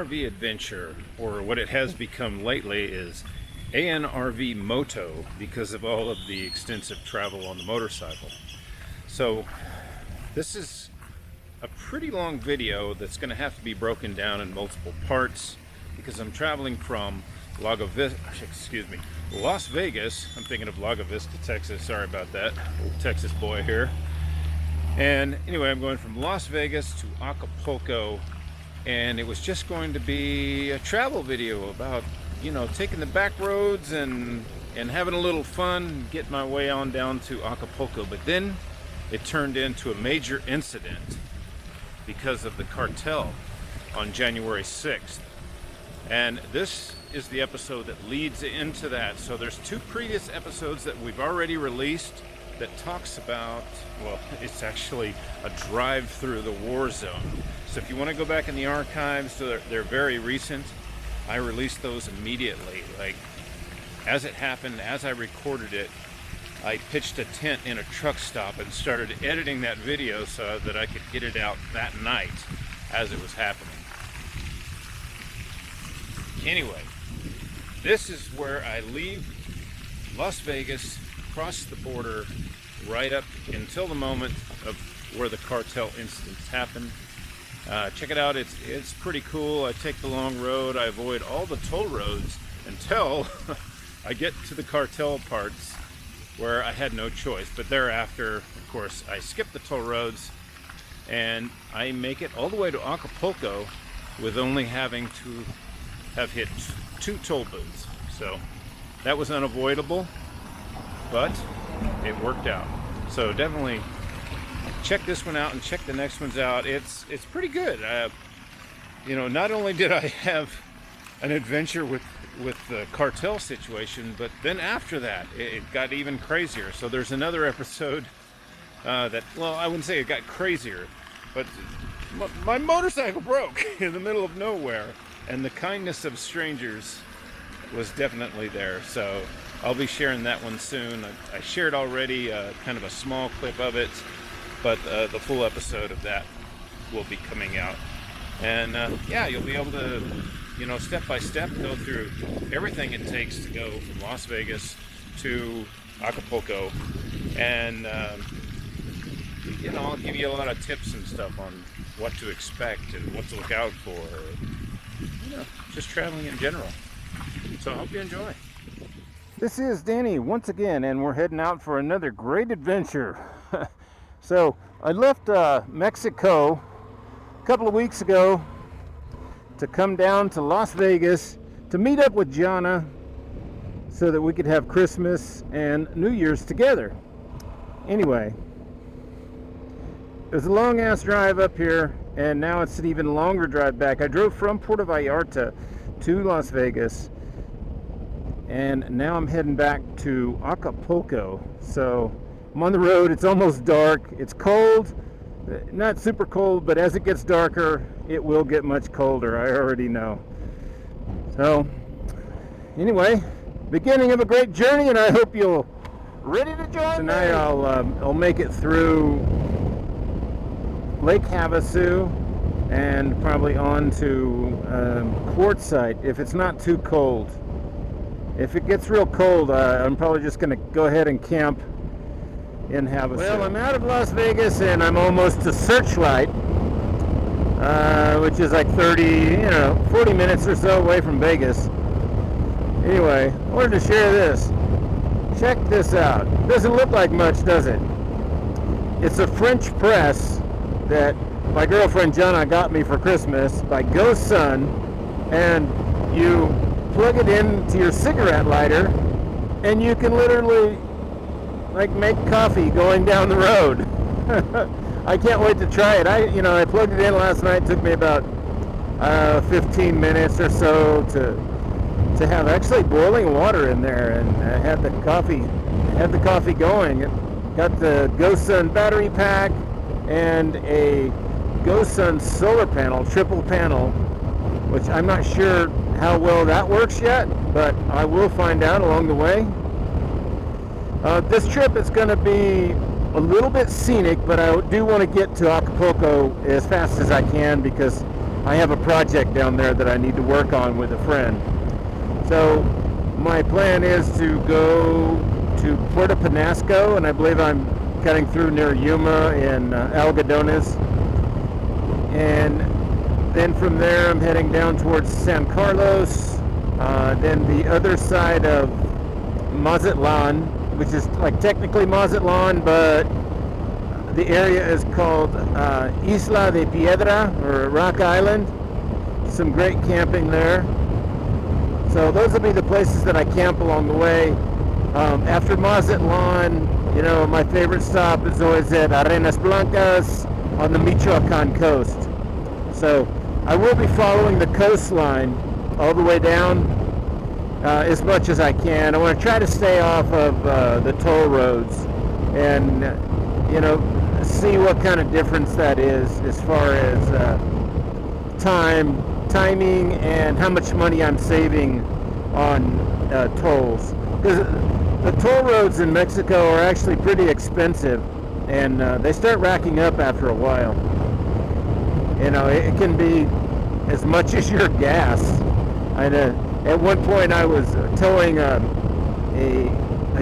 ANRV adventure, or what it has become lately is ANRV Moto, because of all of the extensive travel on the motorcycle. So this is a pretty long video that's going to have to be broken down in multiple parts because I'm traveling from Las Vegas. I'm thinking of Lago Vista, Texas. Sorry about that. Old Texas boy here. And anyway, I'm going from Las Vegas to Acapulco, and it was just going to be a travel video about, you know, taking the back roads and having a little fun, getting my way on down to Acapulco. But then it turned into a major incident because of the cartel on January 6th. And this is the episode that leads into that. So there's two previous episodes that we've already released that talks about, well, it's actually a drive through the war zone. So if you want to go back in the archives, they're very recent. I released those immediately. Like, as it happened, as I recorded it, I pitched a tent in a truck stop and started editing that video so that I could get it out that night as it was happening. Anyway, this is where I leave Las Vegas, cross the border, right up until the moment of where the cartel incidents happened. Check it out, it's pretty cool. I take the long road, I avoid all the toll roads until I get to the cartel parts where I had no choice. But thereafter, of course, I skip the toll roads and I make it all the way to Acapulco with only having to have hit 2 toll booths. So that was unavoidable, but it worked out. So definitely check this one out and check the next ones out. It's pretty good. You know, not only did I have an adventure with the cartel situation, but then after that it got even crazier. So there's another episode that, well, I wouldn't say it got crazier, but my motorcycle broke in the middle of nowhere, and the kindness of strangers was definitely there. So I'll be sharing that one soon. I shared already kind of a small clip of it, but the full episode of that will be coming out. And yeah, you'll be able to, you know, step by step go through everything it takes to go from Las Vegas to Acapulco. And you know, I'll give you a lot of tips and stuff on what to expect and what to look out for, you know, just traveling in general. So I hope you enjoy. This is Danny once again, and we're heading out for another great adventure. So I left Mexico a couple of weeks ago to come down to Las Vegas to meet up with Jana so that we could have Christmas and New Year's together. Anyway, it was a long ass drive up here, and now it's an even longer drive back. I drove from Puerto Vallarta to Las Vegas, and now I'm heading back to Acapulco. So I'm on the road. It's almost dark. It's cold, not super cold, but as it gets darker, it will get much colder. I already know. So anyway, beginning of a great journey, and I hope you'll ready to join tonight. I'll make it through Lake Havasu and probably on to Quartzsite if it's not too cold. If it gets real cold, I'm probably just going to go ahead and camp in Havasu. Well, I'm out of Las Vegas and I'm almost to Searchlight, which is like 40 minutes or so away from Vegas. Anyway, I wanted to share this. Check this out. Doesn't look like much, does it? It's a French press that my girlfriend Jana got me for Christmas by Ghost Sun, and you plug it into your cigarette lighter and you can literally like make coffee going down the road. I can't wait to try it. I plugged it in last night. It took me about 15 minutes or so to have actually boiling water in there, and I had the coffee going. It got the Ghost Sun battery pack and a Ghost Sun solar panel, triple panel, which I'm not sure how well that works yet, but I will find out along the way. This trip is going to be a little bit scenic, but I do want to get to Acapulco as fast as I can because I have a project down there that I need to work on with a friend. So my plan is to go to Puerto Penasco, and I believe I'm cutting through near Yuma and Algodones. And then from there I'm heading down towards San Carlos, then the other side of Mazatlan, which is like technically Mazatlan, but the area is called Isla de Piedra, or Rock Island. Some great camping there. So those will be the places that I camp along the way. After Mazatlan, you know, my favorite stop is always at Arenas Blancas on the Michoacan coast. So I will be following the coastline all the way down as much as I can. I want to try to stay off of the toll roads and, you know, see what kind of difference that is as far as timing and how much money I'm saving on tolls. Because the toll roads in Mexico are actually pretty expensive, and they start racking up after a while. You know, it can be as much as your gas. At one point I was towing a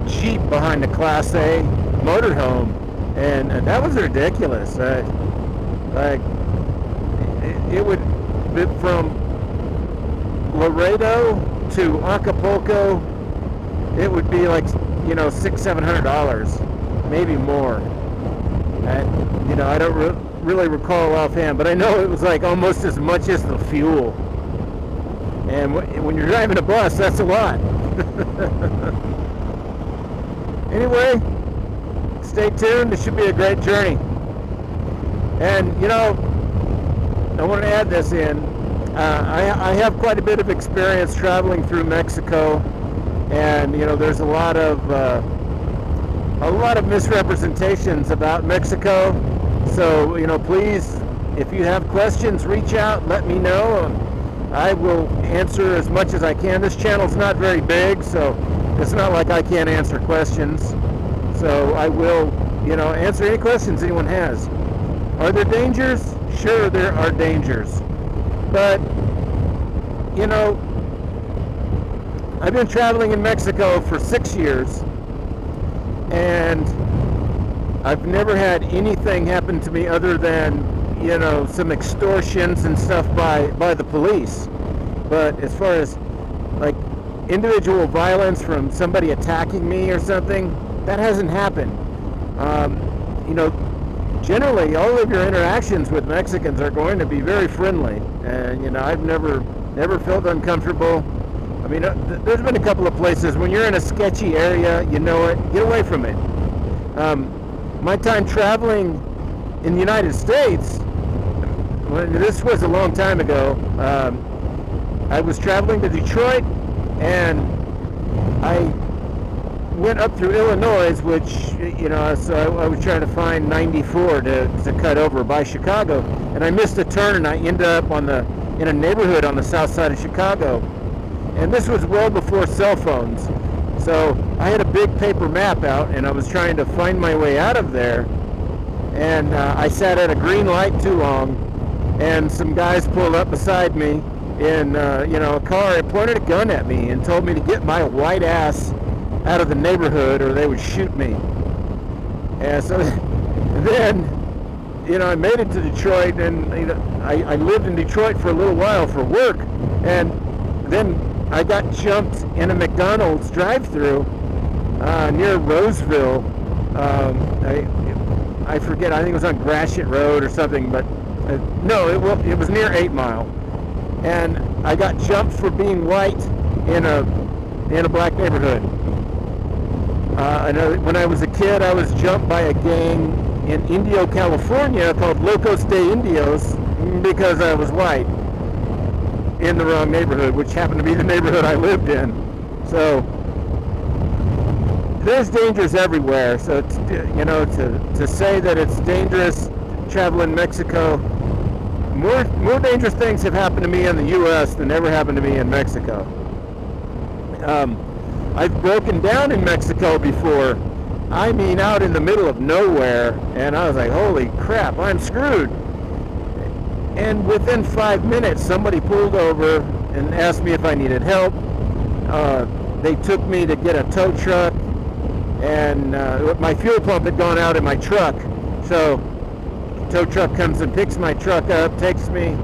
Jeep behind a Class A motorhome, and that was ridiculous. Like, it would be from Laredo to Acapulco, it would be like, you know, $600-700, maybe more. You know, I don't really recall offhand, but I know it was like almost as much as the fuel. And when you're driving a bus, that's a lot. Anyway, stay tuned. This should be a great journey. And, you know, I want to add this in. I have quite a bit of experience traveling through Mexico, and, you know, there's a lot of misrepresentations about Mexico. So, you know, please, if you have questions, reach out, let me know. I will answer as much as I can. This channel's not very big, so it's not like I can't answer questions. So I will, you know, answer any questions anyone has. Are there dangers? Sure, there are dangers. But, you know, I've been traveling in Mexico for 6 years, and I've never had anything happen to me other than, you know, some extortions and stuff by the police. But as far as like individual violence from somebody attacking me or something, that hasn't happened. You know, generally all of your interactions with Mexicans are going to be very friendly, and, you know, I've never felt uncomfortable. I mean, there's been a couple of places when you're in a sketcy area, you know it, get away from it. My time traveling in the United States, this was a long time ago. I was traveling to Detroit, and I went up through Illinois, which, you know, so I was trying to find 94 to cut over by Chicago, and I missed a turn, and I ended up in a neighborhood on the south side of Chicago. And this was well before cell phones. So I had a big paper map out, and I was trying to find my way out of there. And I sat at a green light too long, and some guys pulled up beside me in, you know, a car and pointed a gun at me and told me to get my white ass out of the neighborhood or they would shoot me. And so then, you know, I made it to Detroit, and, you know, I lived in Detroit for a little while for work, and then I got jumped in a McDonald's drive-thru near Roseville. I forget, I think it was on Gratiot Road or something, but no, it was near 8 Mile. And I got jumped for being white in a black neighborhood. I know when I was a kid, I was jumped by a gang in Indio, California called Locos de Indios because I was white in the wrong neighborhood, which happened to be the neighborhood I lived in. So there's dangers everywhere. So you know, to say that it's dangerous traveling Mexico, more dangerous things have happened to me in the U.S. than ever happened to me in Mexico. I've broken down in Mexico before. I mean, out in the middle of nowhere, and I was like, holy crap, I'm screwed. And within 5 minutes, somebody pulled over and asked me if I needed help. They took me to get a tow truck, and my fuel pump had gone out in my truck. So the tow truck comes and picks my truck up, takes me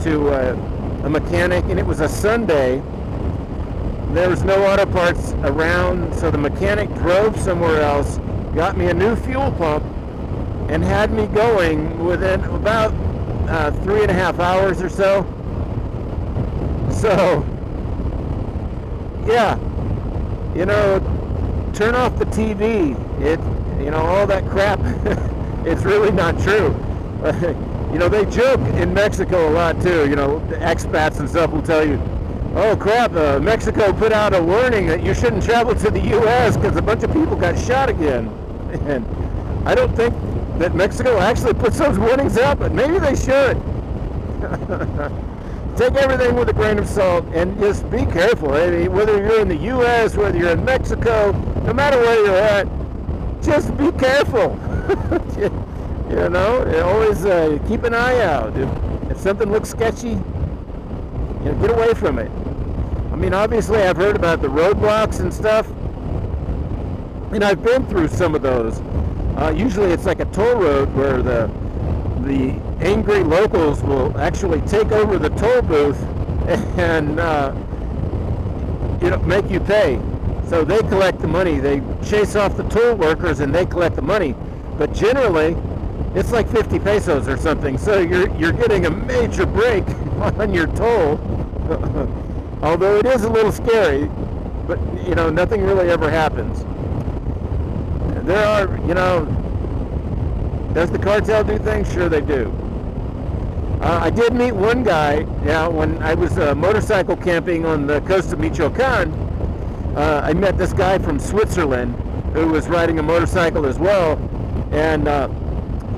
to a mechanic, and it was a Sunday. There was no auto parts around, so the mechanic drove somewhere else, got me a new fuel pump, and had me going within about 3.5 hours or so. So, yeah, you know, turn off the TV. All that crap, it's really not true. You know, they joke in Mexico a lot too. You know, the expats and stuff will tell you, oh crap, Mexico put out a warning that you shouldn't travel to the U.S. because a bunch of people got shot again. And I don't think that Mexico actually puts those warnings out, but maybe they should. Take everything with a grain of salt and just be careful. I mean, whether you're in the U.S., whether you're in Mexico, no matter where you're at, just be careful. You know, always keep an eye out. If something looks sketchy, you know, get away from it. I mean, obviously I've heard about the roadblocks and stuff, and I've been through some of those. Usually it's like a toll road where the angry locals will actually take over the toll booth and make you pay. So they collect the money. They chase off the toll workers and they collect the money. But generally, it's like 50 pesos or something. So you're getting a major break on your toll. Although it is a little scary, but you know, nothing really ever happens. There are, does the cartel do things? Sure they do. I did meet one guy, when I was motorcycle camping on the coast of Michoacan. I met this guy from Switzerland who was riding a motorcycle as well, and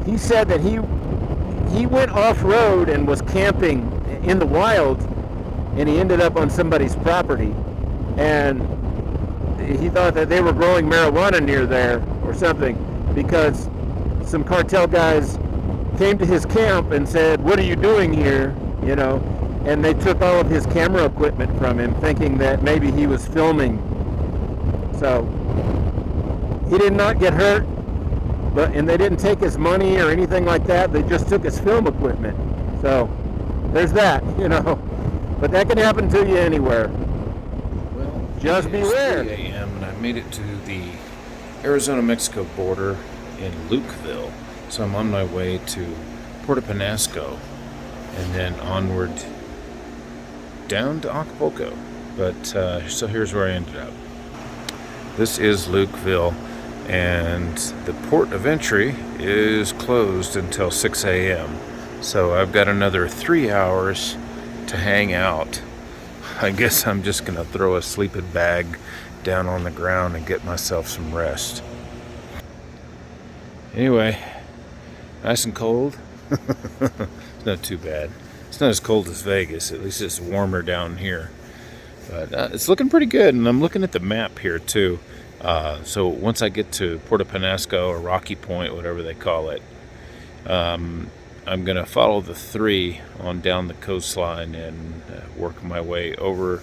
he said that he went off-road and was camping in the wild, and he ended up on somebody's property, and he thought that they were growing marijuana near there or something, because some cartel guys came to his camp and said, "What are you doing here?" And they took all of his camera equipment from him, thinking that maybe he was filming. So he did not get hurt, and they didn't take his money or anything like that. They just took his film equipment. So there's that, But that can happen to you anywhere. Well, just beware. It's 3 a.m. and I made it to the Arizona-Mexico border in Lukeville. So I'm on my way to Puerto Penasco and then onward down to Acapulco. But so here's where I ended up. This is Lukeville, and the port of entry is closed until 6 a.m. So I've got another 3 hours to hang out. I guess I'm just gonna throw a sleeping bag down on the ground and get myself some rest. Anyway, nice and cold. It's not too bad. It's not as cold as Vegas. At least it's warmer down here. But it's looking pretty good, and I'm looking at the map here too. So once I get to Puerto Penasco or Rocky Point, whatever they call it, I'm going to follow the 3 on down the coastline and work my way over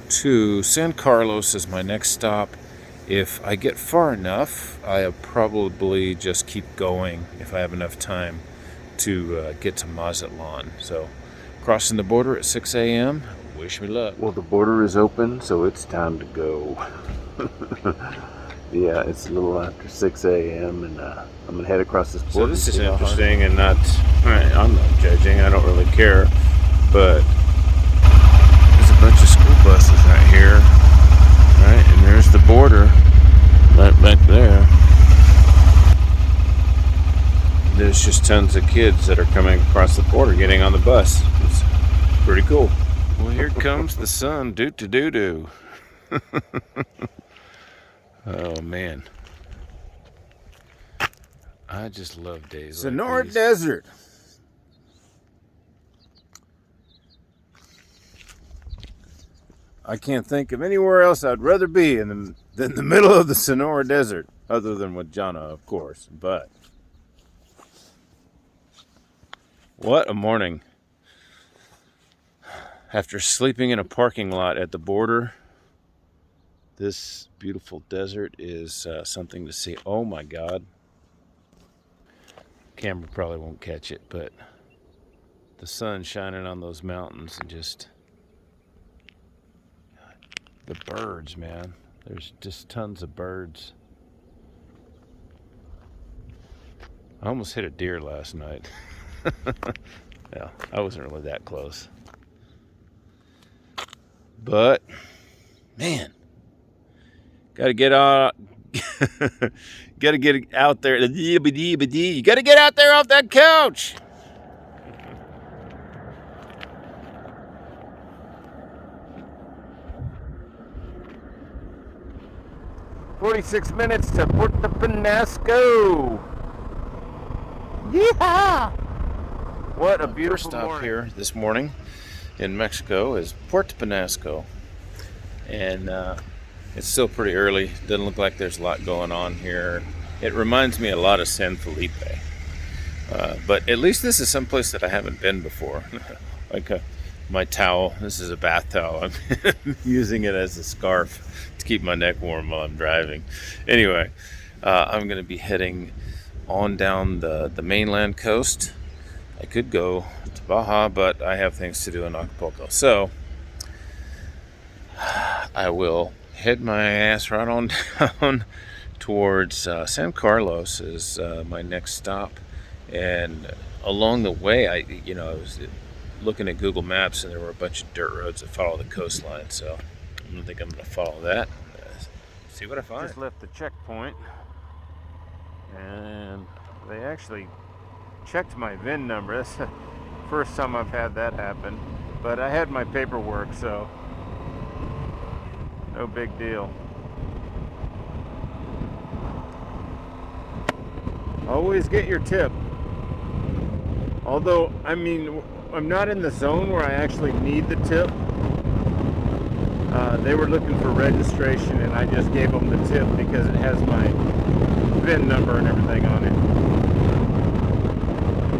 to San Carlos as my next stop. If I get far enough, I'll probably just keep going if I have enough time to get to Mazatlan. So crossing the border at 6 a.m. Wish me luck. Well, the border is open, so it's time to go. Yeah, it's a little after 6 a.m. and I'm going to head across this border. So this is interesting, and I'm not judging, I don't really care, but there's a bunch of school buses right here, right? And there's the border right back there. There's just tons of kids that are coming across the border, getting on the bus. It's pretty cool. Well, here comes the sun, doo-doo-doo-doo. Oh, man. I just love days Sonora like these. Desert. I can't think of anywhere else I'd rather be than the middle of the Sonora Desert, other than with Jana, of course. But What a morning. After sleeping in a parking lot at the border, this beautiful desert is something to see. Oh my God. Camera probably won't catch it, but the sun shining on those mountains and just the birds, man. There's just tons of birds. I almost hit a deer last night. Yeah, I wasn't really that close. But, man, gotta get out. Gotta get out there. You gotta get out there off that couch. 46 minutes to Puerto Penasco. Yeehaw! What a beautiful stop morning. here this morning in Mexico is Puerto Penasco. And it's still pretty early. Doesn't look like there's a lot going on here. It reminds me a lot of San Felipe. But at least this is someplace that I haven't been before. Like my towel. This is a bath towel. I'm using it as a scarf to keep my neck warm while I'm driving. Anyway, I'm going to be heading on down the mainland coast. I could go to Baja, but I have things to do in Acapulco. So I will head my ass right on down towards San Carlos is my next stop. And along the way, I was looking at Google Maps, and there were a bunch of dirt roads that follow the coastline. So I think I'm going to follow that. See what I find. Just left the checkpoint, and they actually checked my VIN number. That's the first time I've had that happen. But I had my paperwork, so no big deal. Always get your tip. Although, I mean, I'm not in the zone where I actually need the tip. They were looking for registration, and I just gave them the tip because it has my VIN number and everything on it.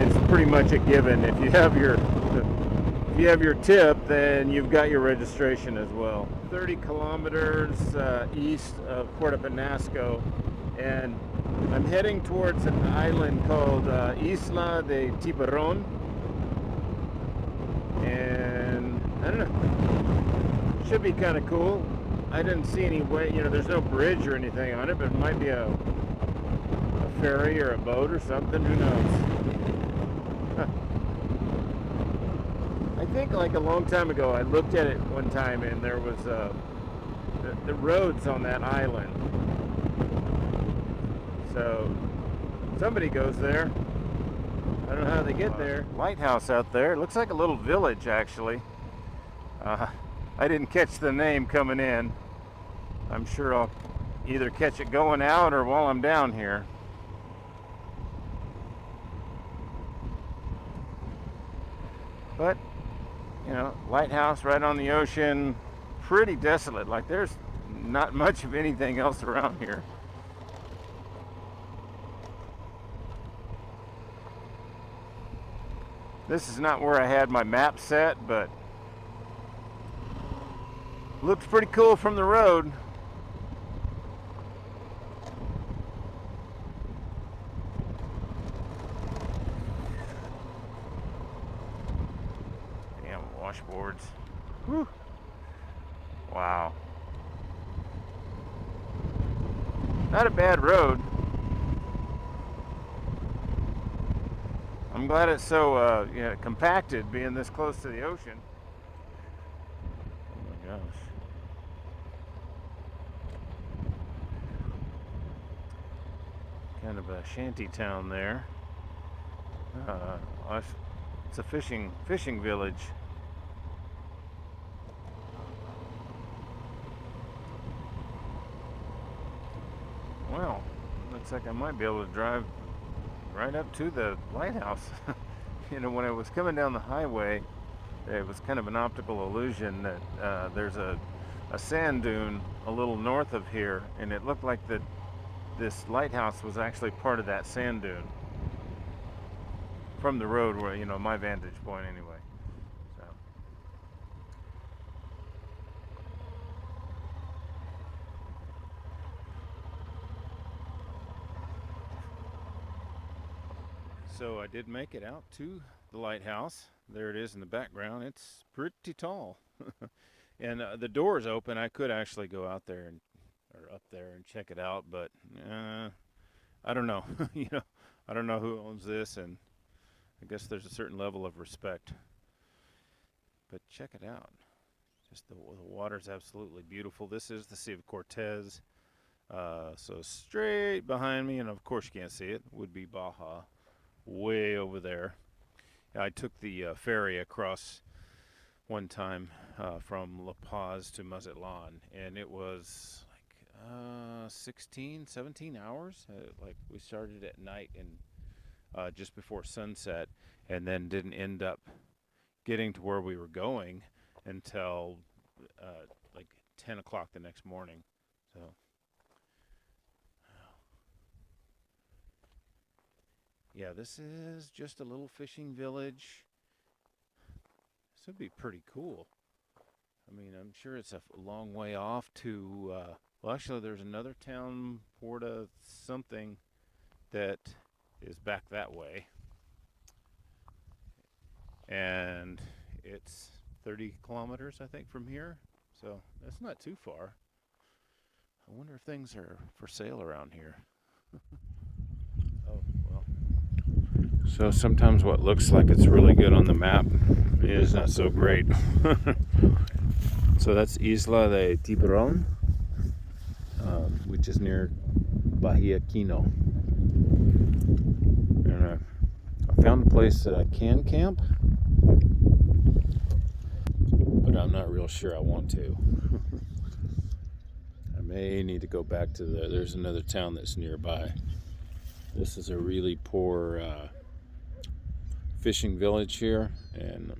It's pretty much a given. If you have your tip, then you've got your registration as well. 30 kilometers east of Puerto Penasco, and I'm heading towards an island called Isla de Tiburon, and I don't know, should be kind of cool. I didn't see any way, there's no bridge or anything on it, but it might be a ferry or a boat or something, who knows. I think like a long time ago I looked at it one time, and there was the roads on that island. So somebody goes there. I don't know how they get there. Lighthouse out there. It looks like a little village, actually. I didn't catch the name coming in. I'm sure I'll either catch it going out or while I'm down here. But, lighthouse right on the ocean. Pretty desolate. Like there's not much of anything else around here. This is not where I had my map set, but looks pretty cool from the road. Damn washboards. Whew. Wow. Not a bad road. I'm glad it's so compacted, being this close to the ocean. Oh my gosh. Kind of a shanty town there. It's a fishing village. Well, looks like I might be able to drive right up to the lighthouse. When I was coming down the highway, it was kind of an optical illusion that there's a sand dune a little north of here, and it looked like this lighthouse was actually part of that sand dune. from the road, where, you know, my vantage point anyway. So I did make it out to the lighthouse. There it is in the background. It's pretty tall. And the door is open. I could actually go out there or up there and check it out, but I don't know. You know, I don't know who owns this, and I guess there's a certain level of respect. But check it out. Just the water's absolutely beautiful. This is the Sea of Cortez. So straight behind me, and of course you can't see it, would be Baja, way over there. I took the ferry across one time from La Paz to Mazatlan, and it was like 16, 17 hours. Like we started at night and just before sunset, and then didn't end up getting to where we were going until like 10 o'clock the next morning. So yeah, this is just a little fishing village. This would be pretty cool. I mean, I'm sure it's a long way off to, well, actually, there's another town, Porta something, that is back that way. And it's 30 kilometers, I think, from here. So that's not too far. I wonder if things are for sale around here. Oh, well. So sometimes what looks like it's really good on the map is not so great. So that's Isla de Tiburon, which is near Bahia Quino. And I found a place that I can camp, but I'm not real sure I want to. I may need to go back to there's another town that's nearby. This is a really poor fishing village here, and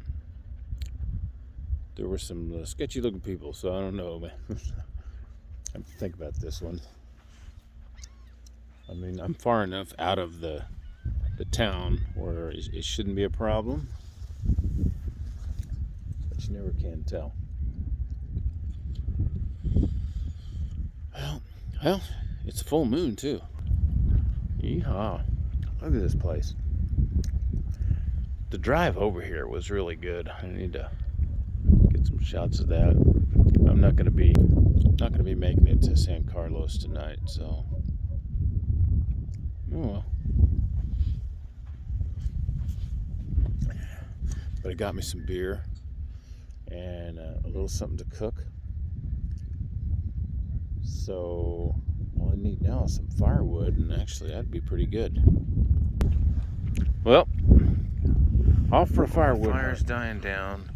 there were some sketchy looking people, so I don't know, man. I have to think about this one. I mean, I'm far enough out of the town where it shouldn't be a problem, but you never can tell. Well, it's a full moon too. Yeehaw. Look at this place. The drive over here was really good. I need to get some shots of that. I'm not going to be making it to San Carlos tonight, so oh well. But I got me some beer and a little something to cook. So all I need now is some firewood, and actually that'd be pretty good. Well, off for a firewood. The fire's dying down,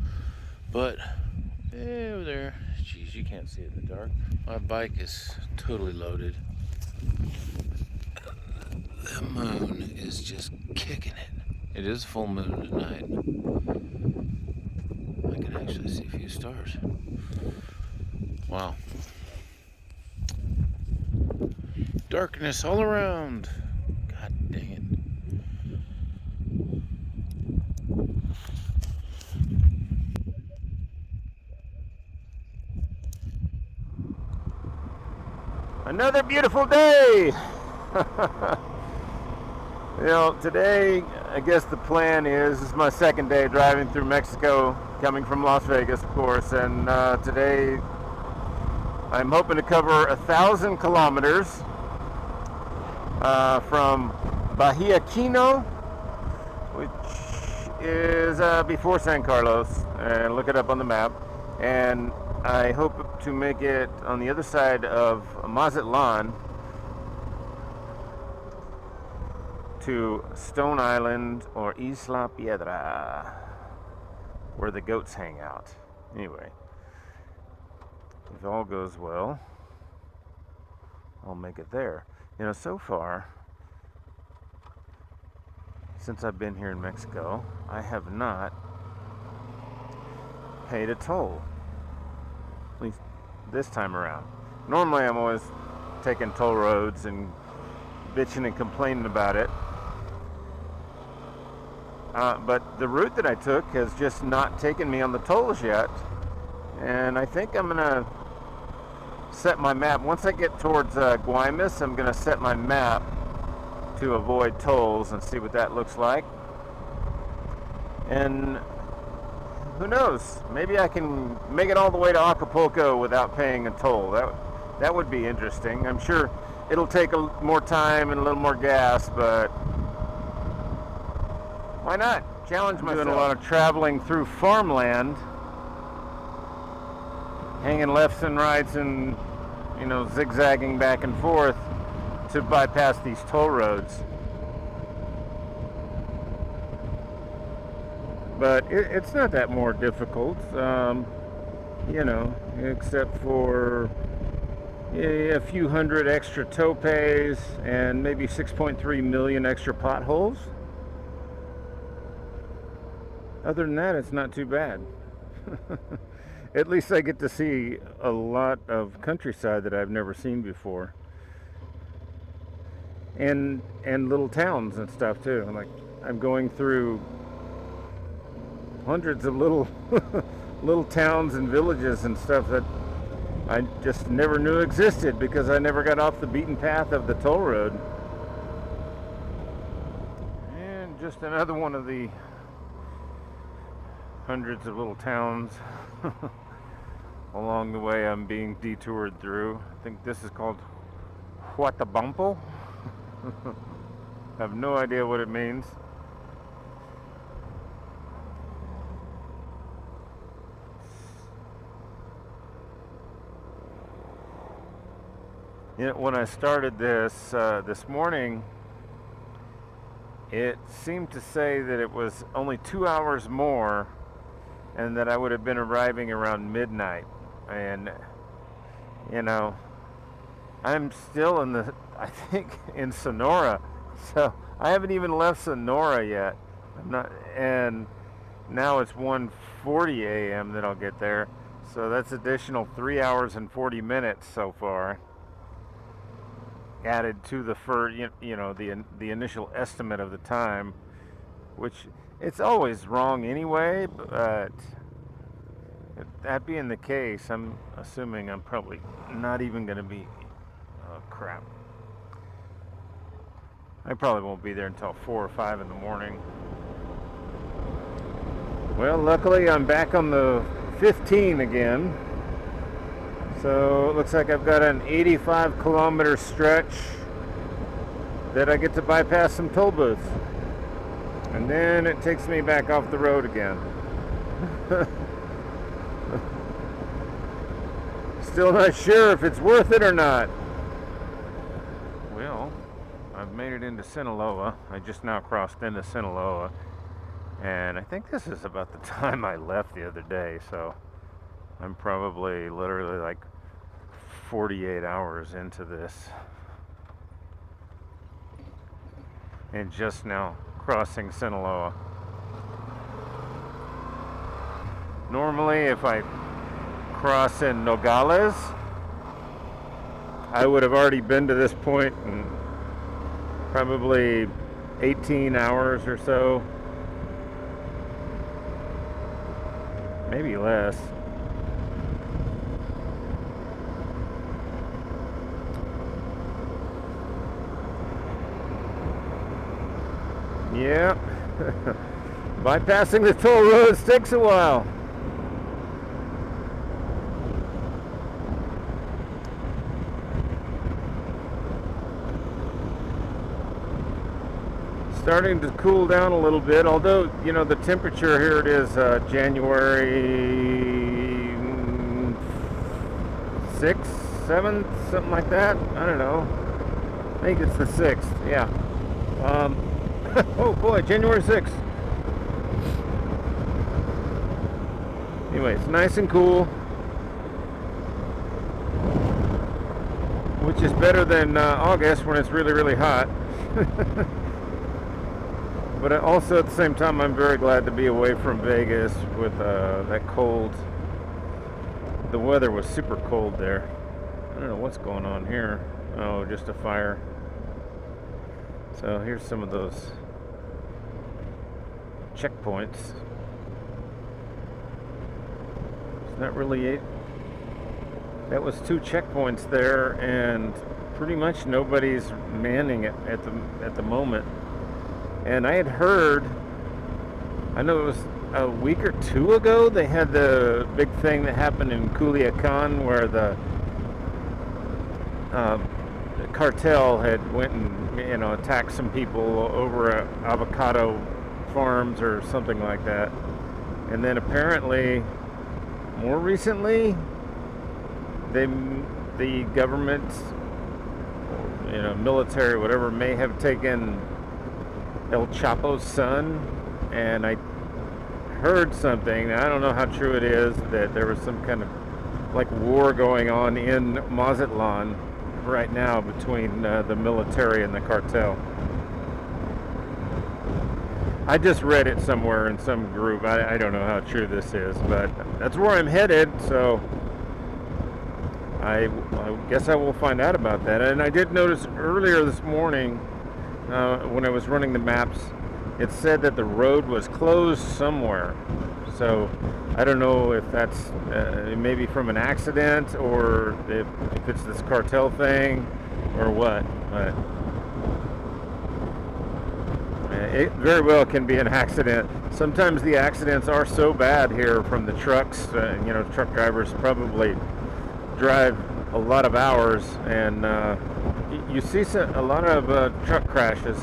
but over there, geez, you can't see it in the dark. My bike is totally loaded. The moon is just kicking it. It is full moon tonight. I can actually see a few stars. Wow. Darkness all around. God dang it. Another beautiful day. You know, today, I guess the plan is, this is my second day driving through Mexico, coming from Las Vegas, of course, and today I'm hoping to cover 1,000 kilometers from Bahia Quino, which is before San Carlos, and look it up on the map, and I hope to make it on the other side of Mazatlan to Stone Island or Isla Piedra, where the goats hang out. Anyway, if all goes well, I'll make it there. You know, so far, since I've been here in Mexico, I have not paid a toll. At least this time around. Normally I'm always taking toll roads and bitching and complaining about it. But the route that I took has just not taken me on the tolls yet. And I think I'm gonna set my map. Once I get towards Guaymas, I'm gonna set my map to avoid tolls and see what that looks like. And who knows? Maybe I can make it all the way to Acapulco without paying a toll. That would be interesting. I'm sure it'll take more time and a little more gas, but why not? Challenge myself. Doing a lot of traveling through farmland, hanging lefts and rights and, you know, zigzagging back and forth to bypass these toll roads. But it's not that more difficult, you know, except for a few hundred extra tow pays and maybe 6.3 million extra potholes. Other than that, it's not too bad. At least I get to see a lot of countryside that I've never seen before. And little towns and stuff too. I'm going through hundreds of little little towns and villages and stuff that I just never knew existed because I never got off the beaten path of the toll road. And just another one of the hundreds of little towns along the way I'm being detoured through. I think this is called Huatabampo. I have no idea what it means. You know, when I started this morning, it seemed to say that it was only 2 hours more and that I would have been arriving around midnight. And, you know, I'm still I think in Sonora. So I haven't even left Sonora yet. And now it's 1:40 a.m. that I'll get there. So that's additional 3 hours and 40 minutes so far, added to the initial estimate of the time, which it's always wrong anyway. But that being the case, I'm assuming I'm probably not even going to be. Oh crap! I probably won't be there until 4 or 5 in the morning. Well, luckily I'm back on the 15 again. So it looks like I've got an 85 kilometer stretch that I get to bypass some toll booths. And then it takes me back off the road again. Still not sure if it's worth it or not. Well, I've made it into Sinaloa. I just now crossed into Sinaloa. And I think this is about the time I left the other day, so I'm probably literally like 48 hours into this. And just now crossing Sinaloa. Normally, if I cross in Nogales, I would have already been to this point in probably 18 hours or so. Maybe less. Yeah. Bypassing the toll roads takes a while. Starting to cool down a little bit, although, you know, the temperature here, it is January 6th, 7th, something like that. I don't know. I think it's the 6th, yeah. Oh boy, January 6th. Anyway, it's nice and cool, which is better than August when it's really, really hot. But also at the same time, I'm very glad to be away from Vegas with that cold. The weather was super cold there. I don't know what's going on here. Oh, just a fire. So here's some of those checkpoints. It's not really it. That was 2 checkpoints there, and pretty much nobody's manning it at the moment. And I had heard, I know it was a week or 2 ago, they had the big thing that happened in Culiacan where the cartel had went and attacked some people over at avocado farms or something like that. And then apparently, more recently, the government, military, whatever, may have taken El Chapo's son, and I heard something, I don't know how true it is, that there was some kind of like war going on in Mazatlan right now between the military and the cartel. I just read it somewhere in some group. I don't know how true this is, but that's where I'm headed, so I guess I will find out about that. And I did notice earlier this morning when I was running the maps, it said that the road was closed somewhere. So I don't know if that's maybe from an accident or if it's this cartel thing or what. But it very well can be an accident. Sometimes the accidents are so bad here from the trucks. Truck drivers probably drive a lot of hours, and you see a lot of truck crashes.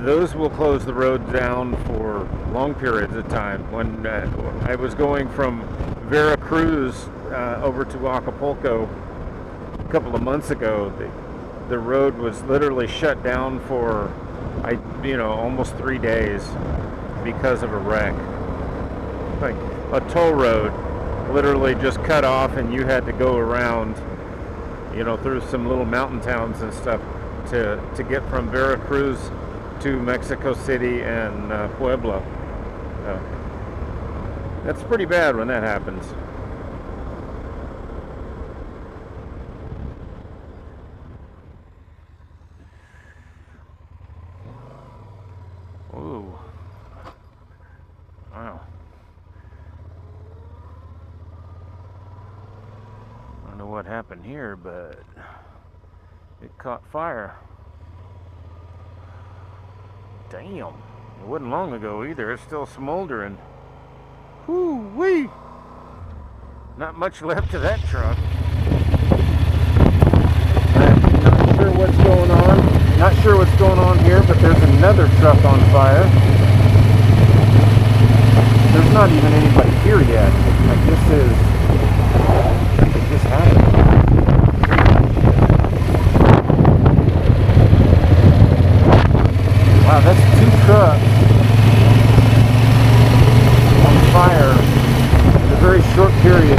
Those will close the road down for long periods of time. When I was going from Veracruz over to Acapulco a couple of months ago, the road was literally shut down for almost 3 days because of a wreck. Like a toll road literally just cut off, and you had to go around through some little mountain towns and stuff to get from Veracruz to Mexico City and Puebla. That's pretty bad when that happens. Ooh. Wow. I don't know what happened here, but it caught fire. Damn. It wasn't long ago either. It's still smoldering. Whoo-wee! Not much left to that truck. I'm not sure what's going on. Not sure what's going on here, but there's another truck on fire. There's not even anybody here yet. Like it just happened. Wow, that's 2 trucks on fire in a very short period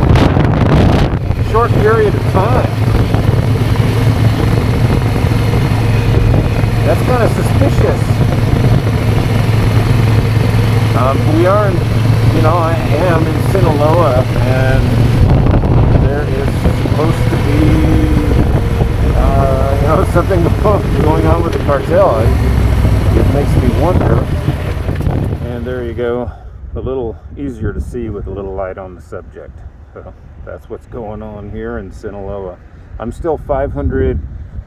of time. That's kind of suspicious. We are in, I am in Sinaloa, and there is supposed to be, something going on with the cartel. It makes me wonder. And there you go. A little easier to see with a little light on the subject. So that's what's going on here in Sinaloa. I'm still 500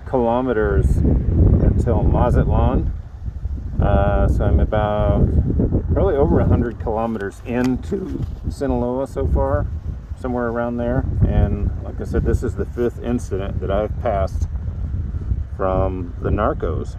kilometers until Mazatlan. So I'm about probably over 100 kilometers into Sinaloa so far, somewhere around there. And like I said, this is the 5th incident that I've passed from the narcos.